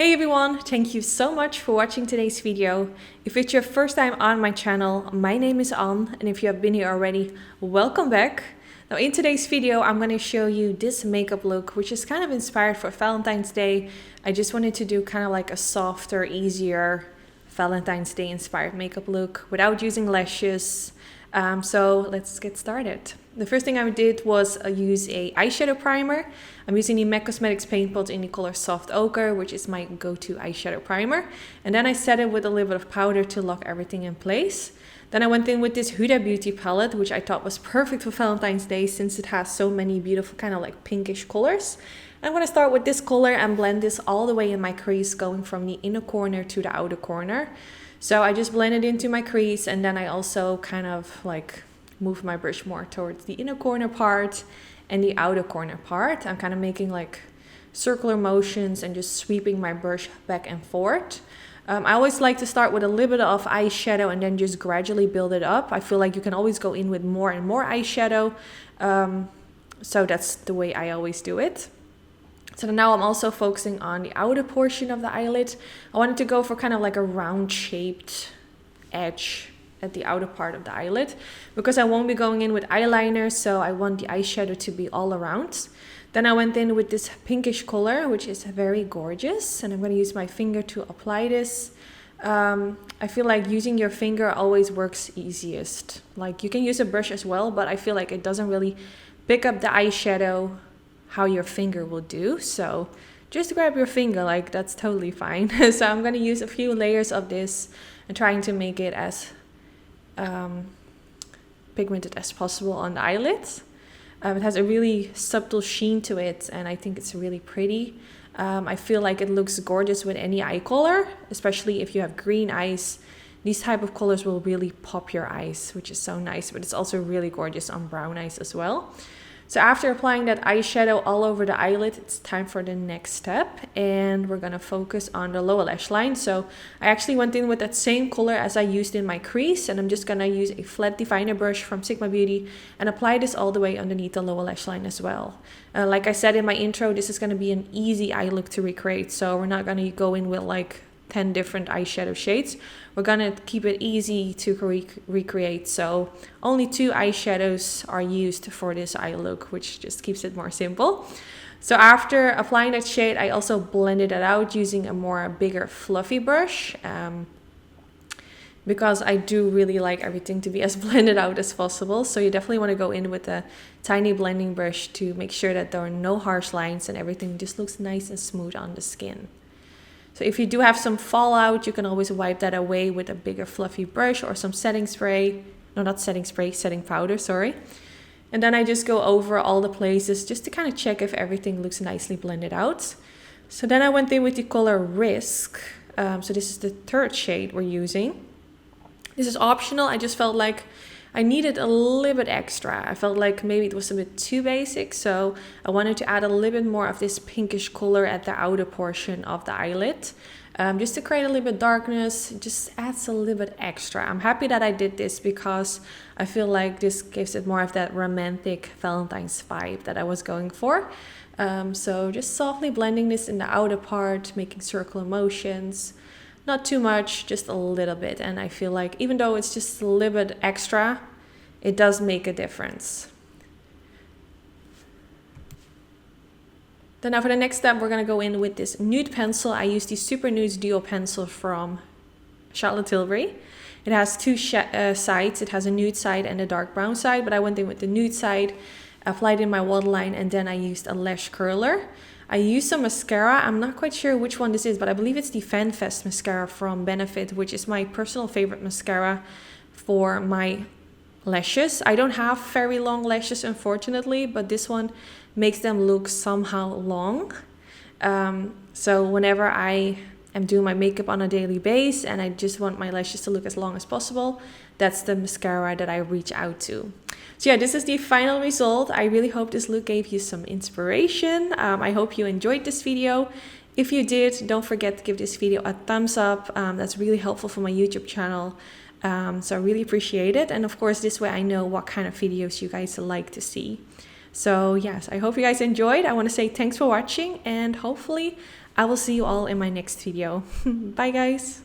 Hey everyone, thank you so much for watching today's video. If it's your first time on my channel, my name is Anne, and if you have been here already, welcome back. Now in today's video, I'm going to show you this makeup look, which is kind of inspired for Valentine's Day. I just wanted to do kind of like a softer, easier Valentine's Day inspired makeup look without using lashes. So let's get started. The first thing I did was use a eyeshadow primer. I'm using the MAC Cosmetics paint pot in the color Soft Ochre, which is my go-to eyeshadow primer. And then I set it with a little bit of powder to lock everything in place. Then I went in with this Huda Beauty palette, which I thought was perfect for Valentine's Day since it has so many beautiful kind of like pinkish colors. I'm going to start with this color and blend this all the way in my crease, going from the inner corner to the outer corner. So I just blend it into my crease, and then I also kind of like move my brush more towards the inner corner part and the outer corner part. I'm kind of making like circular motions and just sweeping my brush back and forth. I always like to start with a little bit of eyeshadow and then just gradually build it up. I feel like you can always go in with more and more eyeshadow. So that's the way I always do it. So now I'm also focusing on the outer portion of the eyelid. I wanted to go for kind of like a round shaped edge at the outer part of the eyelid because I won't be going in with eyeliner, so I want the eyeshadow to be all around. Then I went in with this pinkish color, which is very gorgeous, and I'm going to use my finger to apply this. I feel like using your finger always works easiest. Like you can use a brush as well, but I feel like it doesn't really pick up the eyeshadow how your finger will do. So just grab your finger, like that's totally fine. So I'm going to use a few layers of this and trying to make it as pigmented as possible on the eyelids. It has a really subtle sheen to it, and I think it's really pretty. I feel like it looks gorgeous with any eye color, especially if you have green eyes. These type of colors will really pop your eyes, which is so nice, but it's also really gorgeous on brown eyes as well. So after applying that eyeshadow all over the eyelid, it's time for the next step, and we're gonna focus on the lower lash line. So I actually went in with that same color as I used in my crease, and I'm just gonna use a flat definer brush from Sigma Beauty and apply this all the way underneath the lower lash line as well. Like I said in my intro, this is gonna be an easy eye look to recreate, so we're not gonna go in with like 10 different eyeshadow shades. We're gonna keep it easy to recreate, so only 2 eyeshadows are used for this eye look, which just keeps it more simple. So after applying that shade, I also blended it out using a bigger fluffy brush, because I do really like everything to be as blended out as possible. So you definitely want to go in with a tiny blending brush to make sure that there are no harsh lines and everything just looks nice and smooth on the skin. So if you do have some fallout, you can always wipe that away with a bigger fluffy brush or some setting spray. No, not setting spray, setting powder, sorry. And then I just go over all the places just to kind of check if everything looks nicely blended out. So then I went in with the color Risk. So this is the 3rd shade we're using. This is optional. I just felt like I needed a little bit extra. I felt like maybe it was a bit too basic, so I wanted to add a little bit more of this pinkish color at the outer portion of the eyelid. Just to create a little bit darkness, it just adds a little bit extra. I'm happy that I did this because I feel like this gives it more of that romantic Valentine's vibe that I was going for. So just softly blending this in the outer part, making circular motions. Not too much, just a little bit. And I feel like even though it's just a little bit extra, it does make a difference. Then now for the next step, we're going to go in with this nude pencil. I use the Super Nudes Duo pencil from Charlotte Tilbury. It has 2 sides. It has a nude side and a dark brown side, but I went in with the nude side, applied in my waterline, and then I used a lash curler. I used some mascara. I'm not quite sure which one this is, but I believe it's the Fan Fest mascara from Benefit, which is my personal favorite mascara for my lashes. I don't have very long lashes, unfortunately, but this one makes them look somehow long. So whenever I am doing my makeup on a daily basis and I just want my lashes to look as long as possible, that's the mascara that I reach out to. So yeah, this is the final result. I really hope this look gave you some inspiration. I hope you enjoyed this video. If you did, don't forget to give this video a thumbs up. That's really helpful for my YouTube channel. So I really appreciate it. And of course, this way I know what kind of videos you guys like to see. So yes, I hope you guys enjoyed. I want to say thanks for watching, and hopefully I will see you all in my next video. Bye guys!